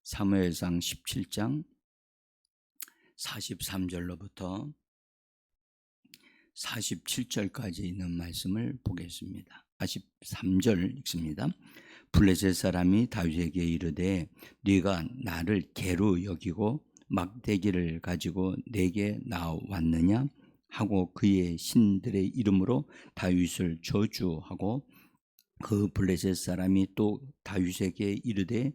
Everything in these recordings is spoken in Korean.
사무엘상 17장 43절로부터 47절까지 있는 말씀을 보겠습니다. 43절 읽습니다. 블레셋 사람이 다윗에게 이르되 네가 나를 개로 여기고 막대기를 가지고 내게 나왔느냐 하고 그의 신들의 이름으로 다윗을 저주하고 그 블레셋 사람이 또 다윗에게 이르되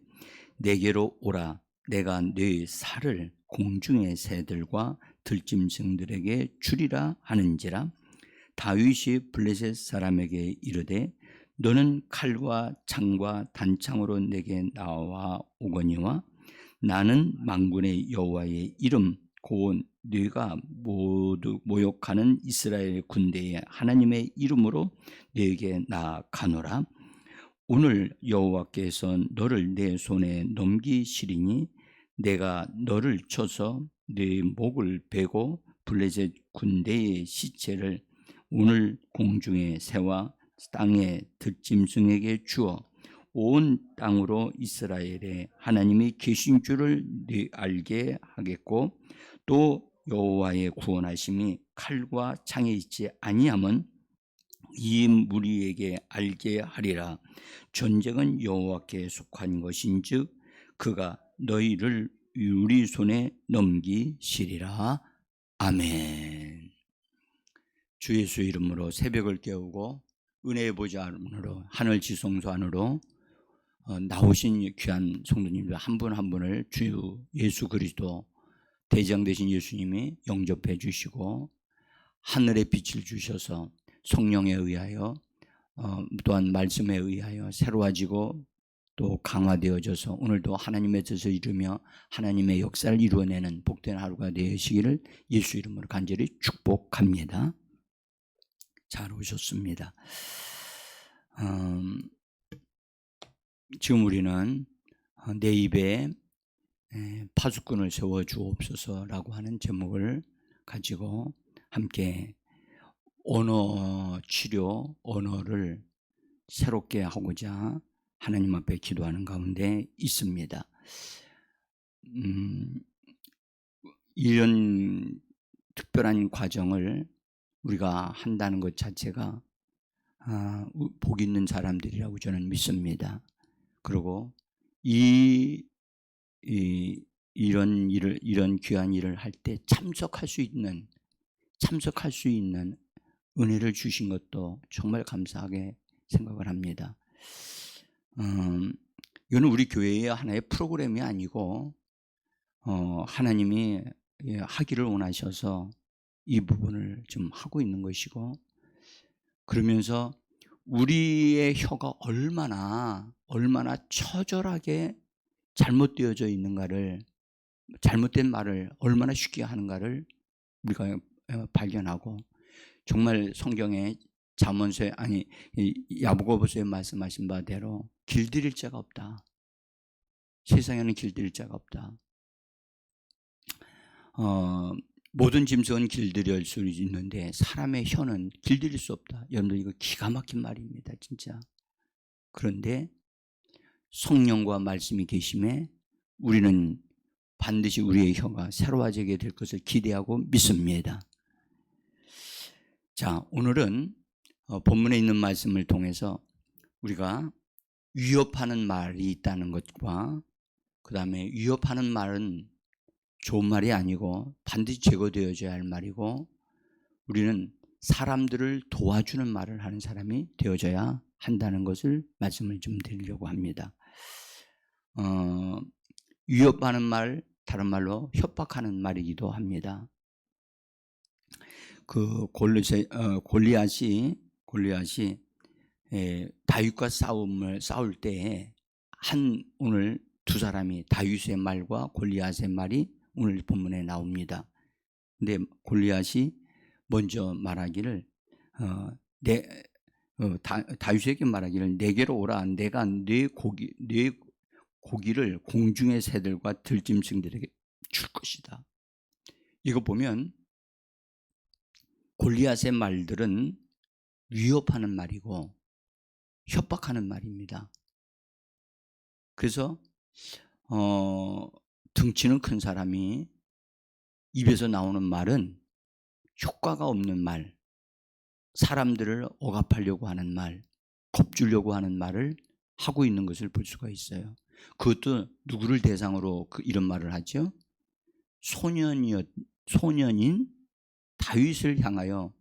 내게로 오라. 내가 네 살을 공중의 새들과 들짐승들에게 주리라 하는지라. 다윗이 블레셋 사람에게 이르되 너는 칼과 창과 단창으로 내게 나와 오거니와 나는 만군의 여호와의 이름 곧 네가 모두 모욕하는 이스라엘 군대의 하나님의 이름으로 네게 나아가노라. 오늘 여호와께서 너를 내 손에 넘기시리니 내가 너를 쳐서 네 목을 베고 블레셋 군대의 시체를 오늘 공중의 새와 땅의 들짐승에게 주어 온 땅으로 이스라엘의 하나님이 계신 줄을 네 알게 하겠고 또 여호와의 구원하심이 칼과 창에 있지 아니함은 이 무리에게 알게 하리라. 전쟁은 여호와께 속한 것인즉 그가 너희를 우리 손에 넘기시리라. 아멘. 주 예수 이름으로 새벽을 깨우고 은혜의 보좌 안으로 하늘 지성소 안으로 나오신 귀한 성도님들 한 분 한 분을 주 예수 그리스도 대장 되신 예수님이 영접해 주시고 하늘의 빛을 주셔서 성령에 의하여 또한 말씀에 의하여 새로워지고 또 강화되어져서 오늘도 하나님의 뜻을 이루며 하나님의 역사를 이루어내는 복된 하루가 되시기를 예수 이름으로 간절히 축복합니다. 잘 오셨습니다. 지금 우리는 내 입에 파수꾼을 세워주옵소서라고 하는 제목을 가지고 함께 언어 치료, 언어를 새롭게 하고자 하나님 앞에 기도하는 가운데 있습니다. 이런 특별한 과정을 우리가 한다는 것 자체가 복 있는 사람들이라고 저는 믿습니다. 그리고 이런 귀한 일을 할 때 참석할 수 있는 은혜를 주신 것도 정말 감사하게 생각을 합니다. 이거는 우리 교회의 하나의 프로그램이 아니고 하나님이 하기를 원하셔서 이 부분을 좀 하고 있는 것이고, 그러면서 우리의 혀가 얼마나 처절하게 잘못되어져 있는가를, 잘못된 말을 얼마나 쉽게 하는가를 우리가 발견하고, 정말 성경에 잠언서에 야고보서에 말씀하신 바대로 길들일 자가 없다. 세상에는 길들일 자가 없다. 모든 짐승은 길들일 수 있는데 사람의 혀는 길들일 수 없다. 여러분들 이거 기가 막힌 말입니다, 진짜. 그런데 성령과 말씀이 계심에 우리는 반드시 우리의 혀가 새로워지게 될 것을 기대하고 믿습니다. 자, 오늘은 본문에 있는 말씀을 통해서 우리가 위협하는 말이 있다는 것과 그 다음에 위협하는 말은 좋은 말이 아니고 반드시 제거되어져야 할 말이고, 우리는 사람들을 도와주는 말을 하는 사람이 되어져야 한다는 것을 말씀을 좀 드리려고 합니다. 위협하는 말, 다른 말로 협박하는 말이기도 합니다. 그 골리앗이 다윗과 싸울 때에 오늘 두 사람이 다윗의 말과 골리앗의 말이 오늘 본문에 나옵니다. 근데 골리앗이 먼저 말하기를 다윗에게 말하기를 내게로 오라. 내가 네 고기를 공중의 새들과 들짐승들에게 줄 것이다. 이거 보면 골리앗의 말들은 위협하는 말이고 협박하는 말입니다. 그래서 덩치는 큰 사람이 입에서 나오는 말은 효과가 없는 말, 사람들을 억압하려고 하는 말, 겁주려고 하는 말을 하고 있는 것을 볼 수가 있어요. 그것도 누구를 대상으로 이런 말을 하죠? 소년인 다윗을 향하여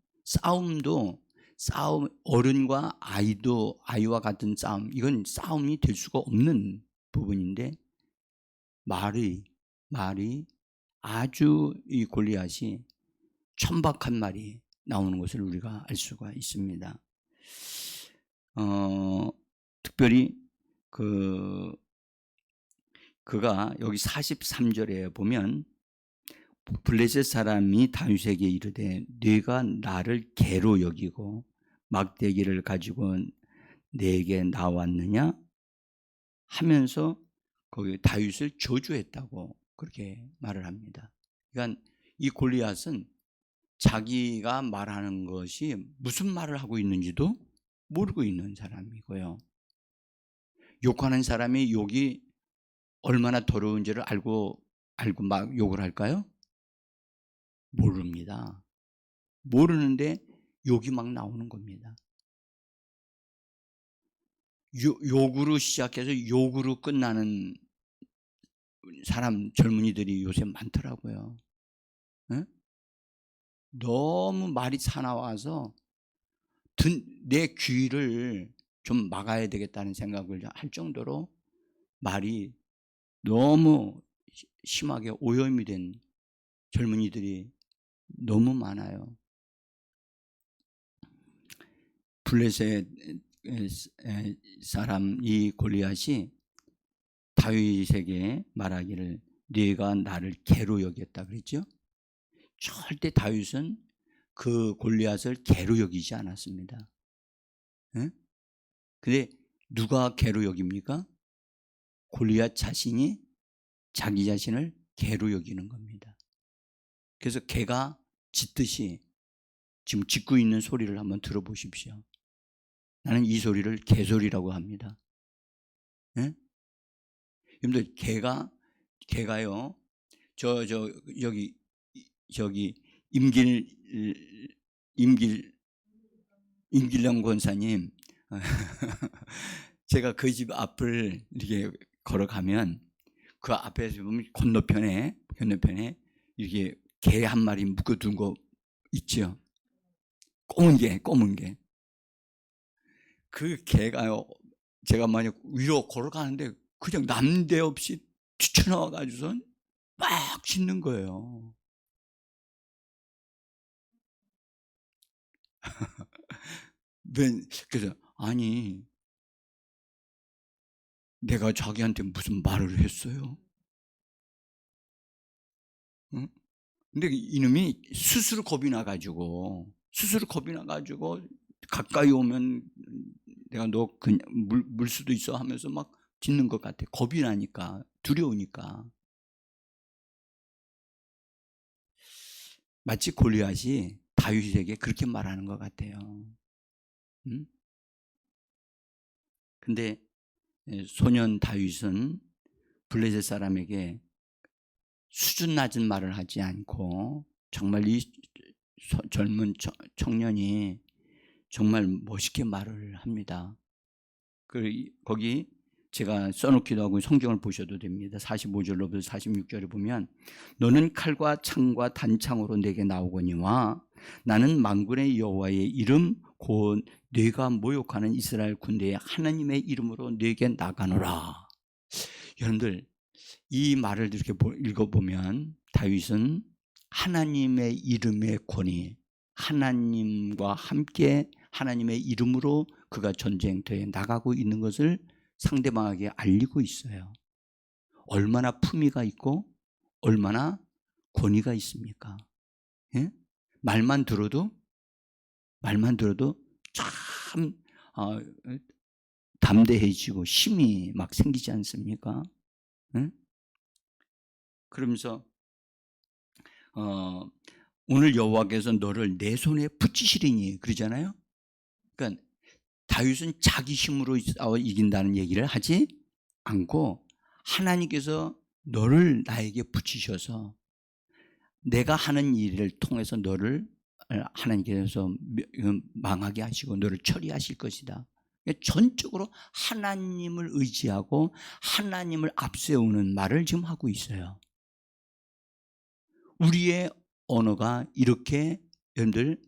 어른과 아이와 같은 싸움, 이건 싸움이 될 수가 없는 부분인데 말이 아주 이 골리앗이 천박한 말이 나오는 것을 우리가 알 수가 있습니다. 특별히 그가 여기 43절에 보면 블레셋 사람이 다윗에게 이르되 네가 나를 개로 여기고 막대기를 가지고 내게 나왔느냐 하면서 거기 다윗을 저주했다고 그렇게 말을 합니다. 그러니까 이 골리앗은 자기가 말하는 것이 무슨 말을 하고 있는지도 모르고 있는 사람이고요. 욕하는 사람이 욕이 얼마나 더러운지를 알고 막 욕을 할까요? 모릅니다. 모르는데 욕이 막 나오는 겁니다. 욕으로 시작해서 욕으로 끝나는 젊은이들이 요새 많더라고요. 네? 너무 말이 사나워서 내 귀를 좀 막아야 되겠다는 생각을 할 정도로 말이 너무 심하게 오염이 된 젊은이들이 너무 많아요. 블레셋 사람 이 골리앗이 다윗에게 말하기를 네가 나를 개로 여겼다 그랬죠? 절대 다윗은 그 골리앗을 개로 여기지 않았습니다. 근데 누가 개로 여깁니까? 골리앗 자신이 자기 자신을 개로 여기는 겁니다. 그래서 개가 짖듯이 지금 짖고 있는 소리를 한번 들어보십시오. 나는 이 소리를 개소리라고 합니다. 여러분들 개가요. 저기 임길령 권사님 제가 그 집 앞을 이렇게 걸어가면 그 앞에서 보면 건너편에 이렇게 개 한 마리 묶어둔 거 있죠. 검은 개. 그 개가요. 제가 만약 위로 걸어가는데 그냥 남대없이 튀쳐나와가지고선 막 짖는 거예요. 그래서 아니 내가 자기한테 무슨 말을 했어요? 응? 근데 이놈이 스스로 겁이 나가지고 가까이 오면 내가 너 그냥 물 수도 있어 하면서 막 짖는 것 같아. 겁이 나니까, 두려우니까. 마치 골리앗이 다윗에게 그렇게 말하는 것 같아요. 응? 근데 소년 다윗은 블레셋 사람에게 수준 낮은 말을 하지 않고 정말 이 젊은 청년이 정말 멋있게 말을 합니다. 거기 제가 써놓기도 하고 성경을 보셔도 됩니다. 45절로부터 46절에 보면 너는 칼과 창과 단창으로 내게 나오거니와 나는 만군의 여호와의 이름 곧 네가 모욕하는 이스라엘 군대의 하나님의 이름으로 네게 나가노라. 여러분들 이 말을 이렇게 읽어보면 다윗은 하나님의 이름의 권위, 하나님과 함께 하나님의 이름으로 그가 전쟁터에 나가고 있는 것을 상대방에게 알리고 있어요. 얼마나 품위가 있고 얼마나 권위가 있습니까? 예? 말만 들어도 참 담대해지고 힘이 막 생기지 않습니까? 예? 그러면서 오늘 여호와께서 너를 내 손에 붙이시리니 그러잖아요. 그러니까 다윗은 자기 힘으로 싸워 이긴다는 얘기를 하지 않고 하나님께서 너를 나에게 붙이셔서 내가 하는 일을 통해서 너를 하나님께서 망하게 하시고 너를 처리하실 것이다. 전적으로 하나님을 의지하고 하나님을 앞세우는 말을 지금 하고 있어요. 우리의 언어가 이렇게 여러분들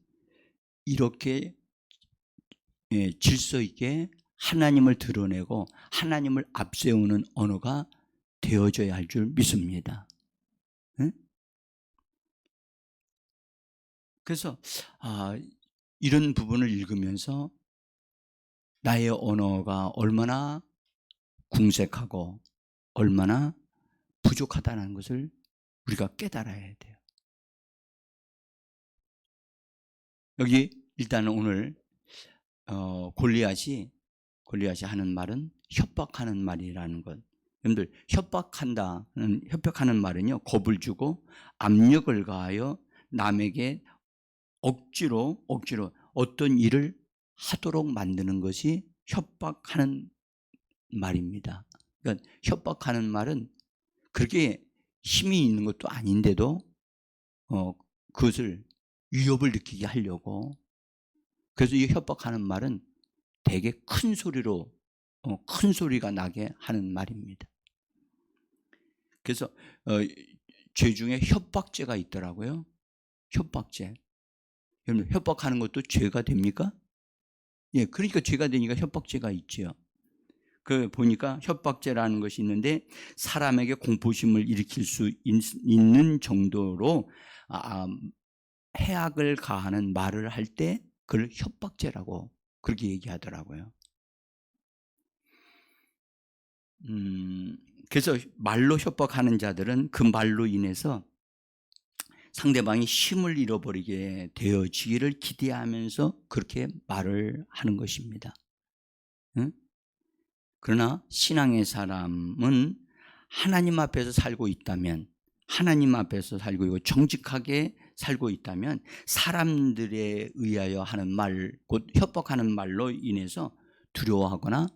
이렇게 질서 있게 하나님을 드러내고 하나님을 앞세우는 언어가 되어져야 할 줄 믿습니다. 응? 그래서 이런 부분을 읽으면서 나의 언어가 얼마나 궁색하고 얼마나 부족하다는 것을 우리가 깨달아야 돼요. 여기 일단은 오늘 골리앗이 하는 말은 협박하는 말이라는 것. 여러분들 협박하는 말은요, 겁을 주고 압력을 가하여 남에게 억지로 어떤 일을 하도록 만드는 것이 협박하는 말입니다. 그러니까 협박하는 말은 그렇게 힘이 있는 것도 아닌데도 그것을 위협을 느끼게 하려고. 그래서 이 협박하는 말은 되게 큰 소리로 큰 소리가 나게 하는 말입니다. 그래서 죄 중에 협박죄가 있더라고요. 협박죄. 여러분, 협박하는 것도 죄가 됩니까? 예, 그러니까 죄가 되니까 협박죄가 있죠. 그 보니까 협박죄라는 것이 있는데 사람에게 공포심을 일으킬 수 있는 정도로 해악을 가하는 말을 할 때 그걸 협박죄라고 그렇게 얘기하더라고요. 그래서 말로 협박하는 자들은 그 말로 인해서 상대방이 힘을 잃어버리게 되어지기를 기대하면서 그렇게 말을 하는 것입니다. 응? 그러나 신앙의 사람은 하나님 앞에서 살고 있다면, 하나님 앞에서 살고 있고 정직하게 살고 있다면 사람들에 의하여 하는 말, 곧 협박하는 말로 인해서 두려워하거나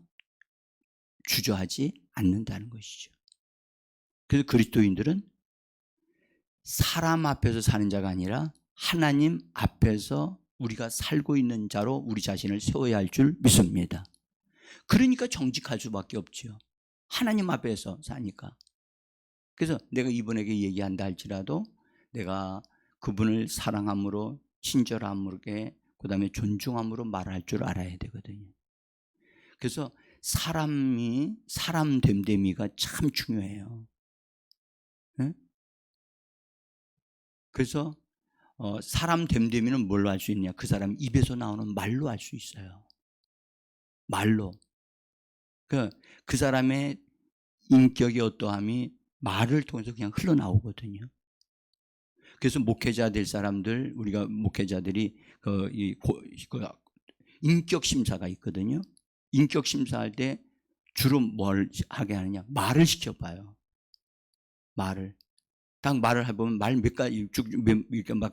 주저하지 않는다는 것이죠. 그래서 그리스도인들은 사람 앞에서 사는 자가 아니라 하나님 앞에서 우리가 살고 있는 자로 우리 자신을 세워야 할 줄 믿습니다. 그러니까 정직할 수밖에 없죠. 하나님 앞에서 사니까. 그래서 내가 이분에게 얘기한다 할지라도 내가 그분을 사랑함으로 친절함으로 그다음에 존중함으로 말할 줄 알아야 되거든요. 그래서 사람 됨됨이가 참 중요해요. 네? 그래서 사람 됨됨이는 뭘로 알 수 있냐? 그 사람 입에서 나오는 말로 알 수 있어요. 말로. 그 사람의 인격의 어떠함이 말을 통해서 그냥 흘러나오거든요. 그래서 목회자 될 사람들, 우리가 목회자들이 인격 심사가 있거든요. 인격 심사할 때 주로 뭘 하게 하느냐? 말을 시켜봐요. 말을. 딱 말을 해보면 말 몇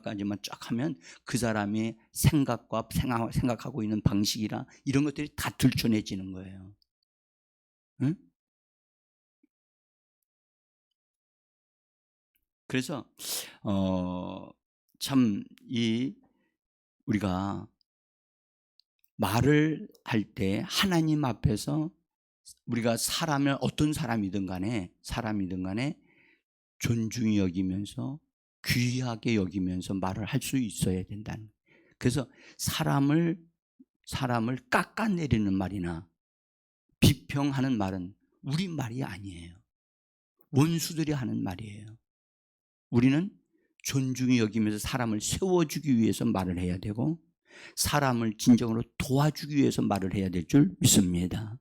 가지만 쫙 하면 그 사람의 생각과 생각하고 있는 방식이나 이런 것들이 다 들춰내지는 거예요. 응? 그래서 참 우리가 말을 할 때 하나님 앞에서 우리가 어떤 사람이든 간에 존중히 여기면서 귀하게 여기면서 말을 할 수 있어야 된다는. 그래서 사람을 깎아내리는 말이나 비평하는 말은 우리 말이 아니에요. 원수들이 하는 말이에요. 우리는 존중히 여기면서 사람을 세워주기 위해서 말을 해야 되고 사람을 진정으로 도와주기 위해서 말을 해야 될 줄 믿습니다.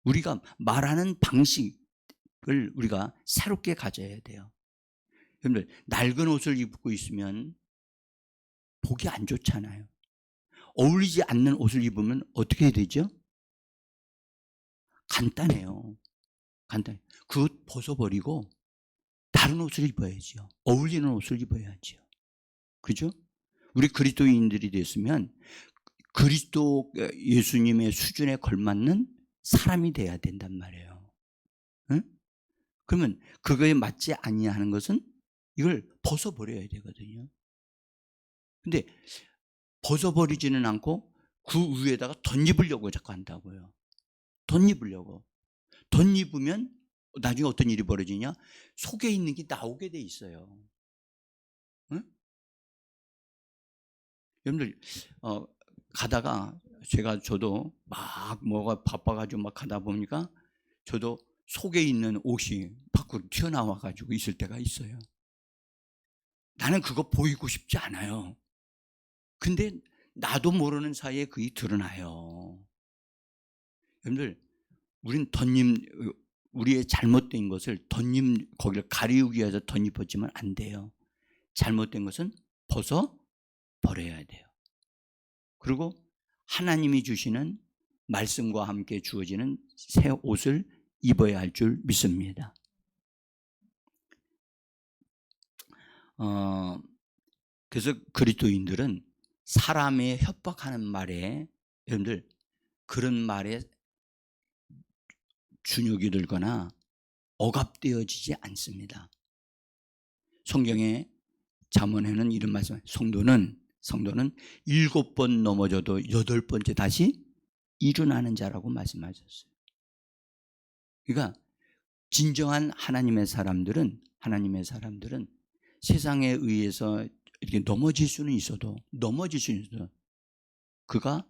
우리가 말하는 방식을 우리가 새롭게 가져야 돼요. 여러분들, 낡은 옷을 입고 있으면 보기 안 좋잖아요. 어울리지 않는 옷을 입으면 어떻게 해야 되죠? 간단해요. 그것 벗어버리고 다른 옷을 입어야죠. 어울리는 옷을 입어야죠. 그죠? 우리 그리스도인들이 됐으면 그리스도 예수님의 수준에 걸맞는 사람이 돼야 된단 말이에요. 응? 그러면 그거에 맞지 아니하는 것은 이걸 벗어버려야 되거든요. 근데 벗어버리지는 않고 그 위에다가 덧입으려고 자꾸 한다고요. 덧입으려고. 덧입으면 나중에 어떤 일이 벌어지냐? 속에 있는 게 나오게 돼 있어요. 응? 여러분들 가다가 저도 막 뭐가 바빠가지고 막 가다 보니까 저도 속에 있는 옷이 밖으로 튀어나와가지고 있을 때가 있어요. 나는 그거 보이고 싶지 않아요. 근데 나도 모르는 사이에 그게 드러나요. 여러분들, 우리의 잘못된 것을 거기를 가리우기 위해서 덧입었지만 안 돼요. 잘못된 것은 벗어 버려야 돼요. 그리고 하나님이 주시는 말씀과 함께 주어지는 새 옷을 입어야 할 줄 믿습니다. 그래서 그리스도인들은 사람의 협박하는 말에, 여러분들, 그런 말에 준욕이 들거나 억압되어지지 않습니다. 성경에 잠언에는 이런 말씀, 성도는 7번 넘어져도 8번째 다시 일어나는 자라고 말씀하셨어요. 그러니까 진정한 하나님의 사람들은 세상에 의해서 이렇게 넘어질 수는 있어도 그가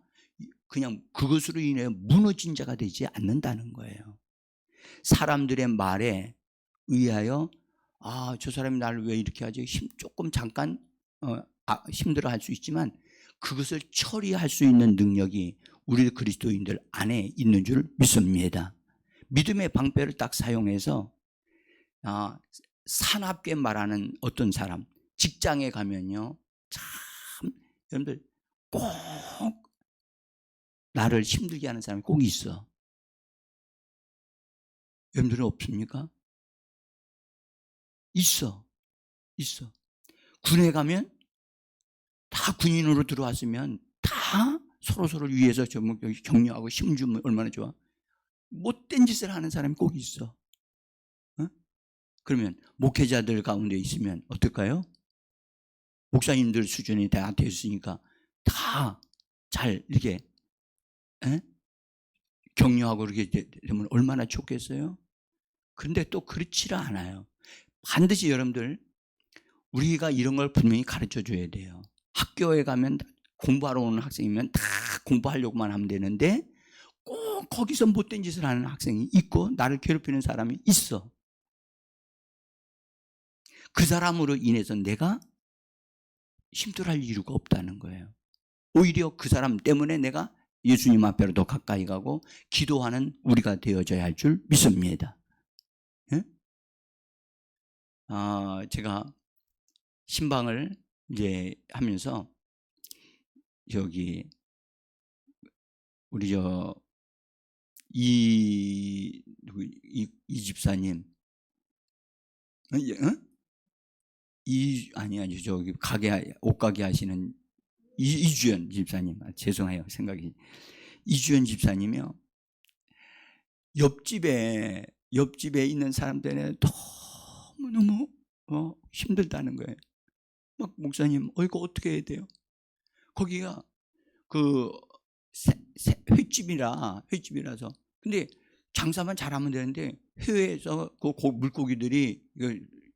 그냥 그것으로 인해 무너진 자가 되지 않는다는 거예요. 사람들의 말에 의하여 저 사람이 나를 왜 이렇게 하지? 조금 잠깐 힘들어 할 수 있지만 그것을 처리할 수 있는 능력이 우리 그리스도인들 안에 있는 줄 믿습니다. 믿음의 방패를 딱 사용해서 사납게 말하는 어떤 사람, 직장에 가면요, 참 여러분들 꼭 나를 힘들게 하는 사람이 꼭 있어. 여러분들은 없습니까? 있어. 군에 가면 다 군인으로 들어왔으면 다 서로를 위해서 격려하고 힘주면 얼마나 좋아. 못된 짓을 하는 사람이 꼭 있어. 그러면 목회자들 가운데 있으면 어떨까요? 목사님들 수준이 다 됐으니까 다 잘 이렇게 격려하고 그렇게 되면 얼마나 좋겠어요? 그런데 또 그렇지를 않아요. 반드시 여러분들, 우리가 이런 걸 분명히 가르쳐 줘야 돼요. 학교에 가면 공부하러 오는 학생이면 다 공부하려고만 하면 되는데 꼭 거기서 못된 짓을 하는 학생이 있고 나를 괴롭히는 사람이 있어. 그 사람으로 인해서 내가 힘들어할 이유가 없다는 거예요. 오히려 그 사람 때문에 내가 예수님 앞으로 더 가까이 가고 기도하는 우리가 되어져야 할 줄 믿습니다. 예? 제가 신방을 이제 하면서 우리 이 집사님, 옷가게 하시는 이주연 집사님, 죄송해요, 생각이. 이주연 집사님이요, 옆집에 있는 사람들은 너무너무 힘들다는 거예요. 막 목사님, 이거 어떻게 해야 돼요? 거기가 횟집이라서. 근데 장사만 잘하면 되는데 해외에서 물고기들이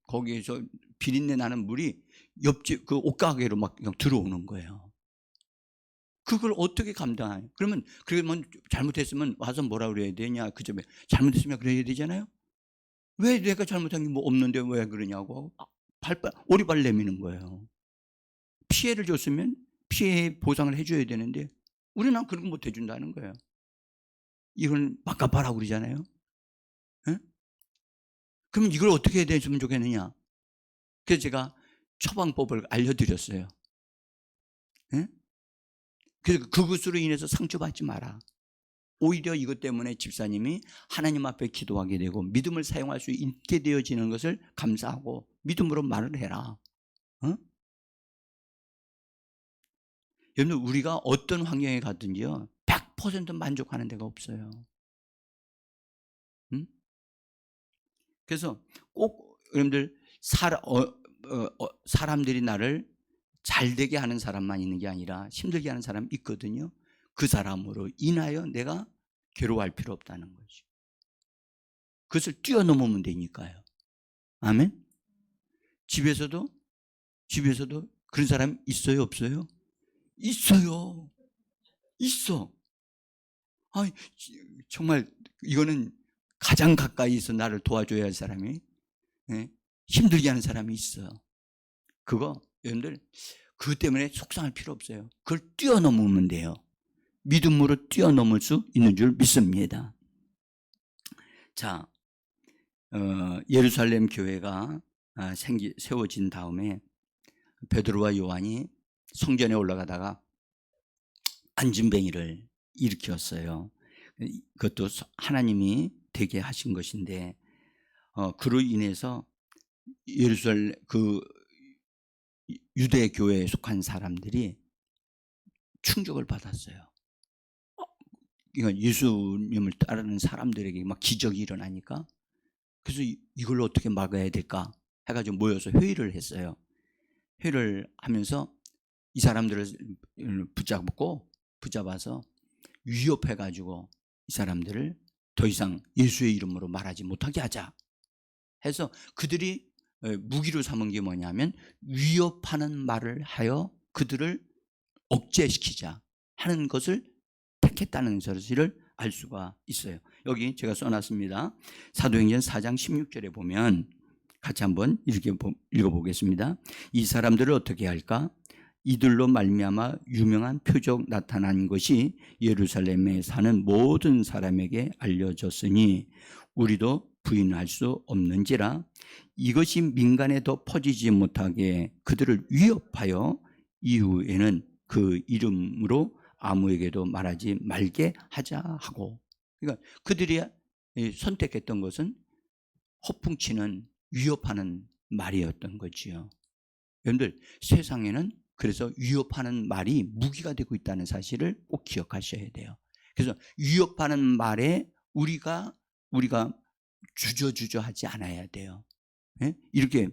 거기에서 비린내 나는 물이 옆집 옷가게로 막 들어오는 거예요. 그걸 어떻게 감당해요? 그러면 잘못했으면 와서 뭐라 그래야 되냐? 그 점에 잘못했으면 그래야 되잖아요. 왜 내가 잘못한 게 뭐 없는데 왜 그러냐고 오리발 내미는 거예요. 피해를 줬으면 피해 보상을 해줘야 되는데 우리는 그런 거 못 해준다는 거예요. 이건 막갚아라고 그러잖아요. 네? 그럼 이걸 어떻게 해야 되면 좋겠느냐? 그래서 제가 처방법을 알려드렸어요. 네? 그래서 그것으로 인해서 상처받지 마라. 오히려 이것 때문에 집사님이 하나님 앞에 기도하게 되고 믿음을 사용할 수 있게 되어지는 것을 감사하고 믿음으로 말을 해라. 여러분, 우리가 어떤 환경에 가든지요 100% 만족하는 데가 없어요. 그래서 꼭 여러분들 사람들이 나를 잘되게 하는 사람만 있는 게 아니라 힘들게 하는 사람이 있거든요. 그 사람으로 인하여 내가 괴로워할 필요 없다는 거죠. 그것을 뛰어넘으면 되니까요. 아멘. 집에서도 그런 사람 있어요, 없어요? 있어요. 있어. 아, 정말 이거는 가장 가까이서 나를 도와줘야 할 사람이, 예? 힘들게 하는 사람이 있어. 그거 여러분들 그것 때문에 속상할 필요 없어요. 그걸 뛰어넘으면 돼요. 믿음으로 뛰어넘을 수 있는 줄 믿습니다. 자, 예루살렘 교회가 세워진 다음에 베드로와 요한이 성전에 올라가다가 안진뱅이를 일으켰어요. 그것도 하나님이 되게 하신 것인데, 그로 인해서 예루살렘 유대 교회에 속한 사람들이 충격을 받았어요. 그러니까 예수님을 따르는 사람들에게 막 기적이 일어나니까, 그래서 이걸 어떻게 막아야 될까 해가지고 모여서 회의를 했어요. 회의를 하면서 이 사람들을 붙잡아서 위협해가지고 이 사람들을 더 이상 예수의 이름으로 말하지 못하게 하자 해서 그들이 무기로 삼은 게 뭐냐면 위협하는 말을 하여 그들을 억제시키자 하는 것을 택했다는 사실을 알 수가 있어요. 여기 제가 써놨습니다. 사도행전 4장 16절에 보면 같이 한번 이렇게 읽어보겠습니다. 이 사람들을 어떻게 할까? 이들로 말미암아 유명한 표적 나타난 것이 예루살렘에 사는 모든 사람에게 알려졌으니 우리도 부인할 수 없는지라. 이것이 민간에 더 퍼지지 못하게 그들을 위협하여 이후에는 그 이름으로 아무에게도 말하지 말게 하자 하고, 그러니까 그들이 선택했던 것은 허풍치는 위협하는 말이었던 거지요. 여러분들 세상에는 그래서 위협하는 말이 무기가 되고 있다는 사실을 꼭 기억하셔야 돼요. 그래서 위협하는 말에 우리가 주저하지 않아야 돼요. 예? 이렇게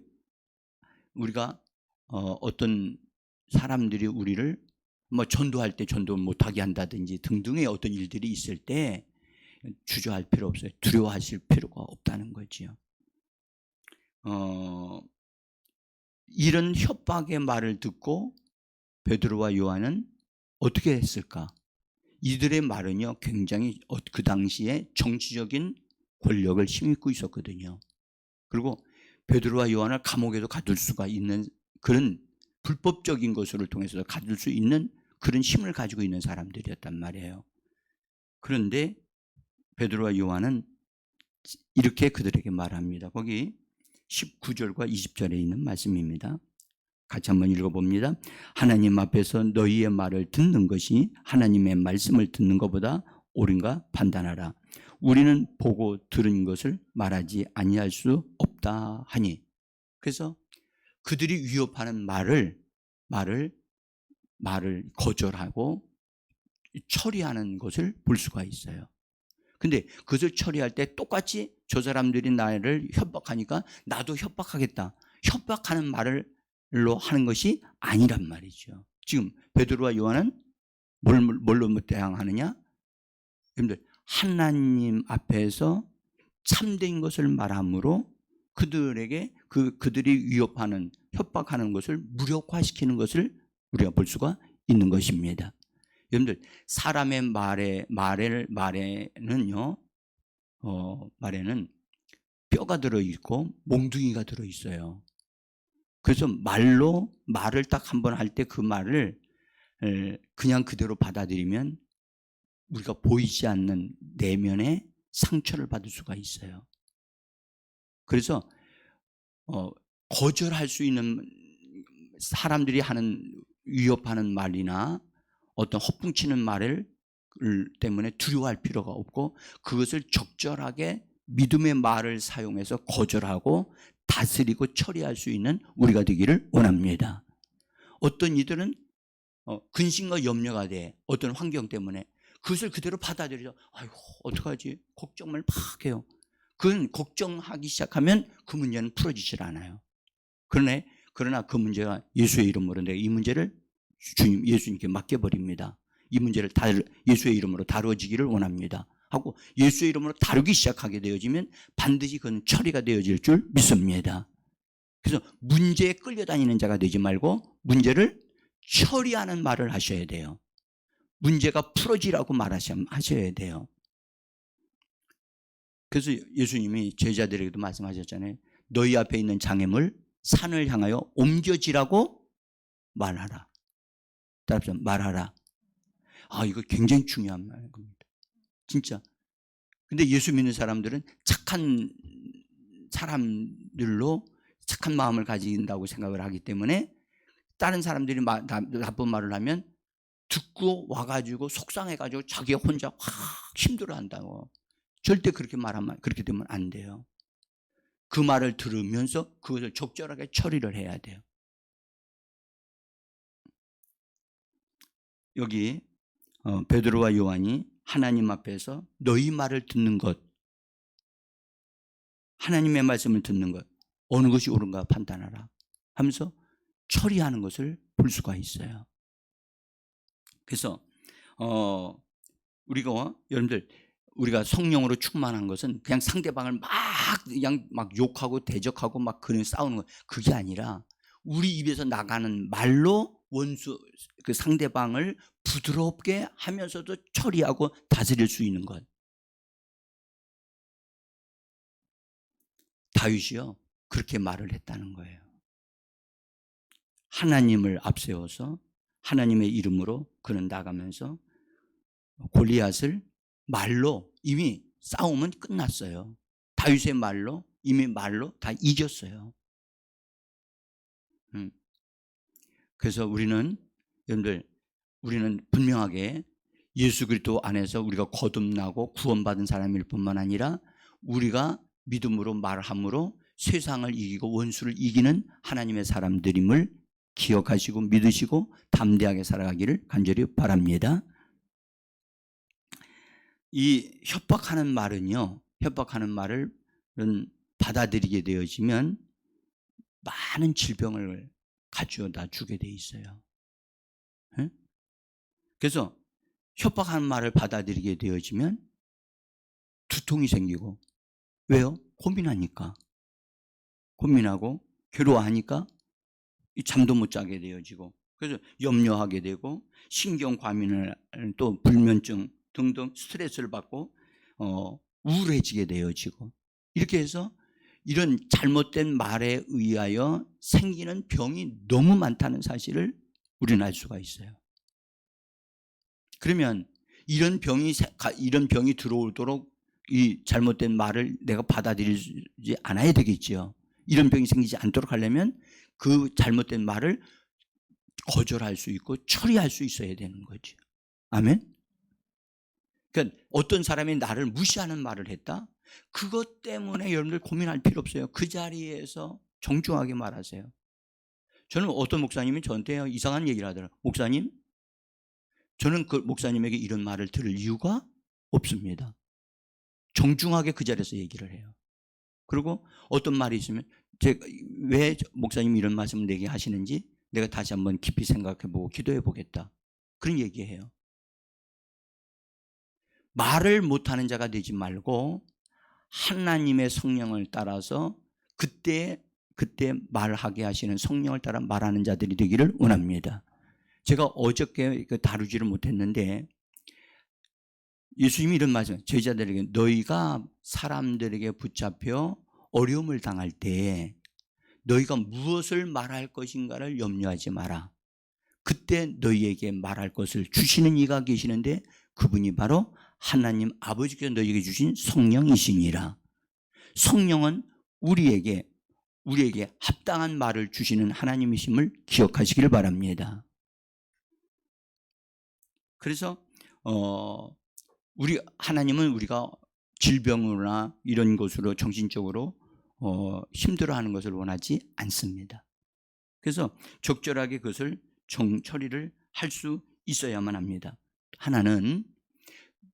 우리가 어떤 사람들이 우리를 뭐 전도할 때 전도 못하게 한다든지 등등의 어떤 일들이 있을 때 주저할 필요 없어요. 두려워하실 필요가 없다는 거지요. 이런 협박의 말을 듣고 베드로와 요한은 어떻게 했을까? 이들의 말은요, 굉장히 그 당시에 정치적인 권력을 힘입고 있었거든요. 그리고 베드로와 요한을 감옥에도 가둘 수가 있는 그런 불법적인 것을 통해서 가둘 수 있는 그런 힘을 가지고 있는 사람들이었단 말이에요. 그런데 베드로와 요한은 이렇게 그들에게 말합니다. 거기 19절과 20절에 있는 말씀입니다. 같이 한번 읽어봅니다. 하나님 앞에서 너희의 말을 듣는 것이 하나님의 말씀을 듣는 것보다 옳은가 판단하라. 우리는 보고 들은 것을 말하지 아니할 수 없다 하니. 그래서 그들이 위협하는 말을 거절하고 처리하는 것을 볼 수가 있어요. 근데 그것을 처리할 때 똑같이 저 사람들이 나를 협박하니까 나도 협박하겠다. 협박하는 말로 하는 것이 아니란 말이죠. 지금 베드로와 요한은 뭘로 대항하느냐? 여러분들 하나님 앞에서 참된 것을 말함으로 그들에게 그들이 위협하는 협박하는 것을 무력화시키는 것을 우리가 볼 수가 있는 것입니다. 여러분들 사람의 말에는요, 말에는 뼈가 들어있고 몽둥이가 들어있어요. 그래서 말을 딱 한 번 할 때 그 말을 그냥 그대로 받아들이면 우리가 보이지 않는 내면의 상처를 받을 수가 있어요. 그래서 거절할 수 있는 사람들이 하는 위협하는 말이나 어떤 허풍치는 말을 때문에 두려워할 필요가 없고 그것을 적절하게 믿음의 말을 사용해서 거절하고 다스리고 처리할 수 있는 우리가 되기를 원합니다. 어떤 이들은 근심과 염려가 돼. 어떤 환경 때문에 그것을 그대로 받아들여서 아이고 어떡하지 걱정을 막 해요. 그건 걱정하기 시작하면 그 문제는 풀어지질 않아요. 그러나 그 문제가 예수의 이름으로 내가 이 문제를 예수님께 맡겨버립니다. 이 문제를 예수의 이름으로 다루어지기를 원합니다 하고 예수의 이름으로 다루기 시작하게 되어지면 반드시 그건 처리가 되어질 줄 믿습니다. 그래서 문제에 끌려다니는 자가 되지 말고 문제를 처리하는 말을 하셔야 돼요. 문제가 풀어지라고 말하셔야 돼요. 그래서 예수님이 제자들에게도 말씀하셨잖아요. 너희 앞에 있는 장애물 산을 향하여 옮겨지라고 말하라. 따라서 말하라. 이거 굉장히 중요한 말입니다. 진짜. 근데 예수 믿는 사람들은 착한 사람들로 착한 마음을 가진다고 생각을 하기 때문에 다른 사람들이 나쁜 말을 하면 듣고 와가지고 속상해가지고 자기가 혼자 확 힘들어한다고. 절대 그렇게 되면 안 돼요. 그 말을 들으면서 그것을 적절하게 처리를 해야 돼요. 여기 베드로와 요한이 하나님 앞에서 너희 말을 듣는 것, 하나님의 말씀을 듣는 것, 어느 것이 옳은가 판단하라 하면서 처리하는 것을 볼 수가 있어요. 그래서 여러분들 우리가 성령으로 충만한 것은 그냥 상대방을 막 욕하고 대적하고 막 그런 싸우는 것, 그게 아니라 우리 입에서 나가는 말로 그 상대방을 부드럽게 하면서도 처리하고 다스릴 수 있는 것. 다윗이요 그렇게 말을 했다는 거예요. 하나님을 앞세워서 하나님의 이름으로 그는 나가면서 골리앗을 말로 이미 싸움은 끝났어요. 다윗의 말로 이미 말로 다 이겼어요. 그래서 여러분들 우리는 분명하게 예수 그리스도 안에서 우리가 거듭나고 구원받은 사람일 뿐만 아니라 우리가 믿음으로 말함으로 세상을 이기고 원수를 이기는 하나님의 사람들임을 기억하시고 믿으시고 담대하게 살아가기를 간절히 바랍니다. 이 협박하는 말은 받아들이게 되어지면 많은 질병을 가져다 주게 돼 있어요. 그래서 협박하는 말을 받아들이게 되어지면 두통이 생기고, 왜요? 고민하고 괴로워하니까 잠도 못 자게 되어지고, 그래서 염려하게 되고 신경 과민을 또 불면증 등등 스트레스를 받고 우울해지게 되어지고, 이렇게 해서 이런 잘못된 말에 의하여 생기는 병이 너무 많다는 사실을 우리는 알 수가 있어요. 그러면 이런 병이 들어오도록 이 잘못된 말을 내가 받아들이지 않아야 되겠죠. 이런 병이 생기지 않도록 하려면 그 잘못된 말을 거절할 수 있고 처리할 수 있어야 되는 거죠. 아멘. 그러니까 어떤 사람이 나를 무시하는 말을 했다? 그것 때문에 여러분들 고민할 필요 없어요. 그 자리에서 정중하게 말하세요. 저는 어떤 목사님이 저한테 이상한 얘기를 하더라고요. 목사님, 저는 그 목사님에게 이런 말을 들을 이유가 없습니다. 정중하게 그 자리에서 얘기를 해요. 그리고 어떤 말이 있으면 제가 왜 목사님이 이런 말씀을 내게 하시는지 내가 다시 한번 깊이 생각해보고 기도해보겠다, 그런 얘기해요. 말을 못하는 자가 되지 말고 하나님의 성령을 따라서 그때 말하게 하시는 성령을 따라 말하는 자들이 되기를 원합니다. 제가 어저께 다루지를 못했는데 예수님이 이런 말씀, 제자들에게 너희가 사람들에게 붙잡혀 어려움을 당할 때 너희가 무엇을 말할 것인가를 염려하지 마라. 그때 너희에게 말할 것을 주시는 이가 계시는데 그분이 바로 하나님 아버지께서 너희에게 주신 성령이시니라. 성령은 우리에게 합당한 말을 주시는 하나님이심을 기억하시길 바랍니다. 그래서 하나님은 우리가 질병으로나 이런 것으로 정신적으로 힘들어하는 것을 원하지 않습니다. 그래서 적절하게 그것을 처리를 할 수 있어야만 합니다. 하나는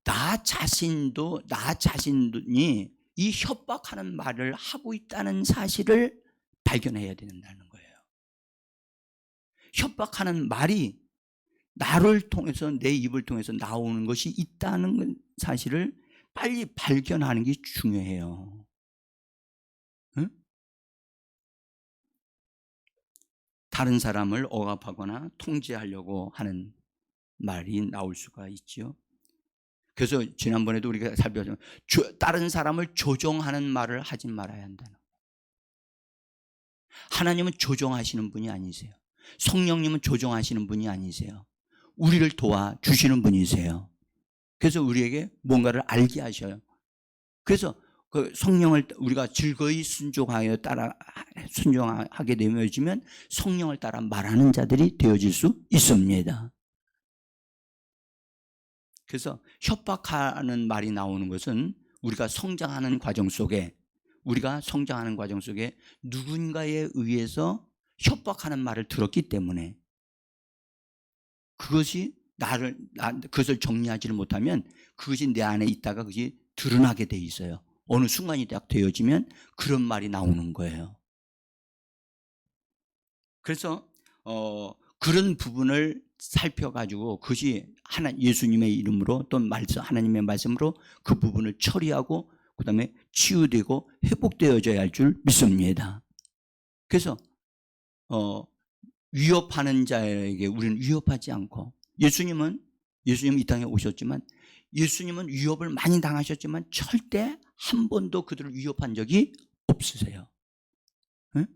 나 자신이 이 협박하는 말을 하고 있다는 사실을 발견해야 된다는 거예요. 협박하는 말이 나를 통해서, 내 입을 통해서 나오는 것이 있다는 사실을 빨리 발견하는 게 중요해요. 응? 다른 사람을 억압하거나 통제하려고 하는 말이 나올 수가 있죠. 그래서 지난번에도 우리가 살펴봤지만 다른 사람을 조종하는 말을 하지 말아야 한다는 거예요. 하나님은 조종하시는 분이 아니세요. 성령님은 조종하시는 분이 아니세요. 우리를 도와주시는 분이세요. 그래서 우리에게 뭔가를 알게 하셔요. 그래서 그 성령을 우리가 즐거이 순종하게 되어지면 성령을 따라 말하는 자들이 되어질 수 있습니다. 그래서 협박하는 말이 나오는 것은 우리가 성장하는 과정 속에 누군가에 의해서 협박하는 말을 들었기 때문에 그것을 정리하지를 못하면 그것이 내 안에 있다가 그것이 드러나게 돼 있어요. 어느 순간이 딱 되어지면 그런 말이 나오는 거예요. 그래서 그런 부분을 살펴가지고 그것이 예수님의 이름으로 또 하나님의 말씀으로 그 부분을 처리하고 그 다음에 치유되고 회복되어져야 할 줄 믿습니다. 그래서 위협하는 자에게 우리는 위협하지 않고, 예수님은 이 땅에 오셨지만 예수님은 위협을 많이 당하셨지만 절대 한 번도 그들을 위협한 적이 없으세요. 응?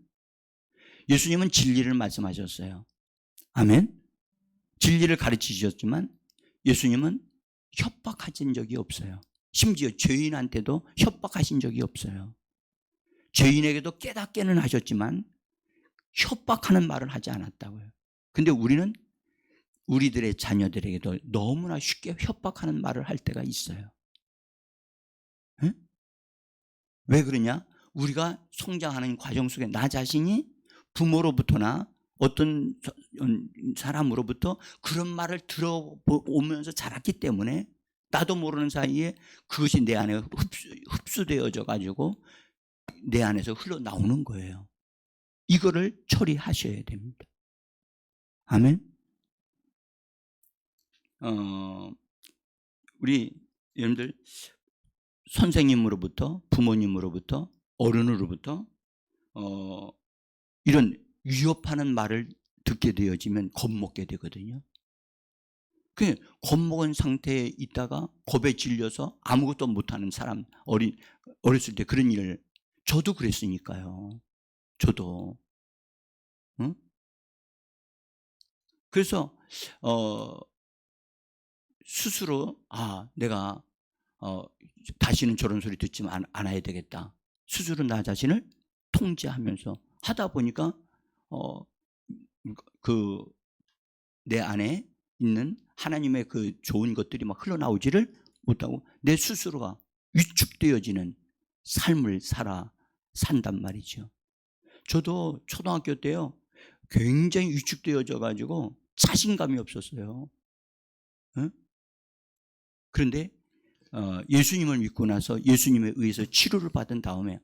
예수님은 진리를 말씀하셨어요. 아멘. 진리를 가르치셨지만 예수님은 협박하신 적이 없어요. 심지어 죄인한테도 협박하신 적이 없어요. 죄인에게도 깨닫게는 하셨지만 협박하는 말을 하지 않았다고요. 근데 우리는 우리들의 자녀들에게도 너무나 쉽게 협박하는 말을 할 때가 있어요. 응? 왜 그러냐? 우리가 성장하는 과정 속에 나 자신이 부모로부터나 어떤 사람으로부터 그런 말을 들어오면서 자랐기 때문에 나도 모르는 사이에 그것이 내 안에 흡수되어져 가지고 내 안에서 흘러나오는 거예요. 이거를 처리하셔야 됩니다. 아멘. 우리 여러분들 선생님으로부터, 부모님으로부터, 어른으로부터 이런 위협하는 말을 듣게 되어지면 겁먹게 되거든요. 그 겁먹은 상태에 있다가 겁에 질려서 아무것도 못하는 사람, 어렸을 때 그런 일을 저도 그랬으니까요. 저도. 응? 그래서 스스로 내가 다시는 저런 소리 듣지 않아야 되겠다. 스스로 나 자신을 통제하면서 하다 보니까 내 안에 있는 하나님의 그 좋은 것들이 막 흘러나오지를 못하고 내 스스로가 위축되어지는 삶을 산단 말이죠. 저도 초등학교 때요 굉장히 위축되어져 가지고 자신감이 없었어요. 응? 그런데 예수님을 믿고 나서 예수님에 의해서 치료를 받은 다음에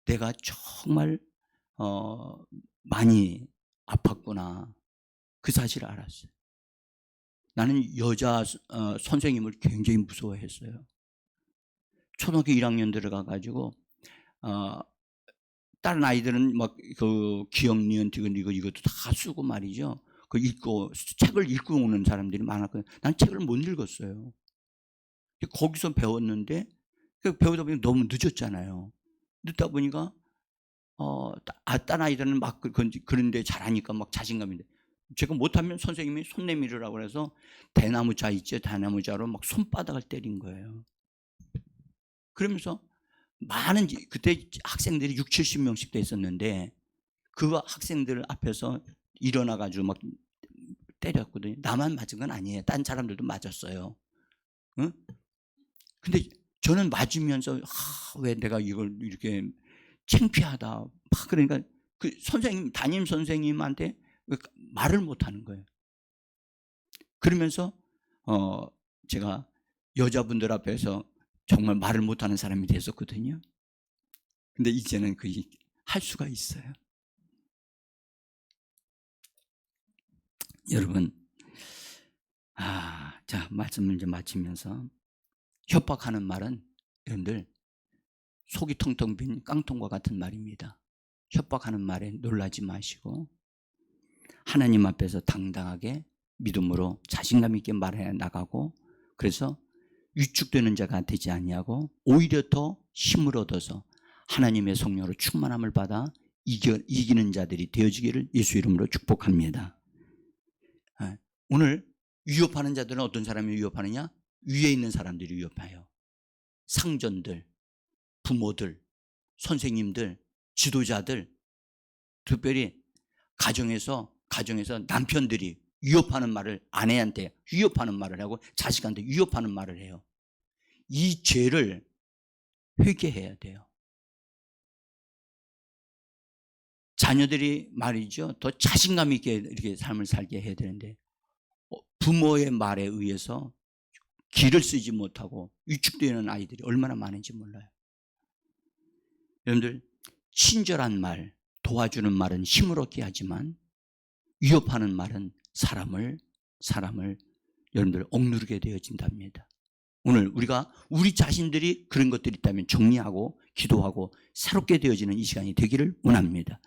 내가 정말 많이 아팠구나 그 사실을 알았어요. 나는 여자 선생님을 굉장히 무서워했어요. 초등학교 1학년 들어가 가지고 다른 아이들은 막 그 기억, 니은, 디귿 이것도 다 쓰고 말이죠. 그 책을 읽고 오는 사람들이 많았거든요. 난 책을 못 읽었어요. 거기서 배웠는데 배우다 보니 너무 늦었잖아요. 늦다 보니까 다른 아이들은 막 그런데 잘하니까 막 자신감인데 제가 못하면 선생님이 손 내밀으라고 그래서 대나무자 있죠. 대나무자로 막 손바닥을 때린 거예요. 그러면서 그때 학생들이 6, 70명씩 됐었는데 그 학생들 앞에서 일어나가지고 막 때렸거든요. 나만 맞은 건 아니에요. 딴 사람들도 맞았어요. 응? 근데 저는 맞으면서 왜 내가 이걸 이렇게 창피하다. 막 그러니까 그 담임 선생님한테 말을 못 하는 거예요. 그러면서 제가 여자분들 앞에서 정말 말을 못하는 사람이 됐었거든요. 근데 이제는 거의 할 수가 있어요. 여러분, 자, 말씀을 이제 마치면서 협박하는 말은 여러분들 속이 텅텅 빈 깡통과 같은 말입니다. 협박하는 말에 놀라지 마시고 하나님 앞에서 당당하게 믿음으로 자신감 있게 말해 나가고, 그래서 위축되는 자가 되지 아니하고 오히려 더 힘을 얻어서 하나님의 성령으로 충만함을 받아 이기는 자들이 되어지기를 예수 이름으로 축복합니다. 오늘 위협하는 자들은 어떤 사람이 위협하느냐? 위에 있는 사람들이 위협해요. 상전들, 부모들, 선생님들, 지도자들, 특별히 가정에서 남편들이 위협하는 말을 아내한테 위협하는 말을 하고 자식한테 위협하는 말을 해요. 이 죄를 회개해야 돼요. 자녀들이 말이죠, 더 자신감 있게 이렇게 삶을 살게 해야 되는데 부모의 말에 의해서 길을 쓰지 못하고 위축되는 아이들이 얼마나 많은지 몰라요. 여러분들, 친절한 말, 도와주는 말은 힘을 얻게 하지만 위협하는 말은 사람을 여러분들 억누르게 되어진답니다. 오늘 우리가 우리 자신들이 그런 것들이 있다면 정리하고 기도하고 새롭게 되어지는 이 시간이 되기를 원합니다.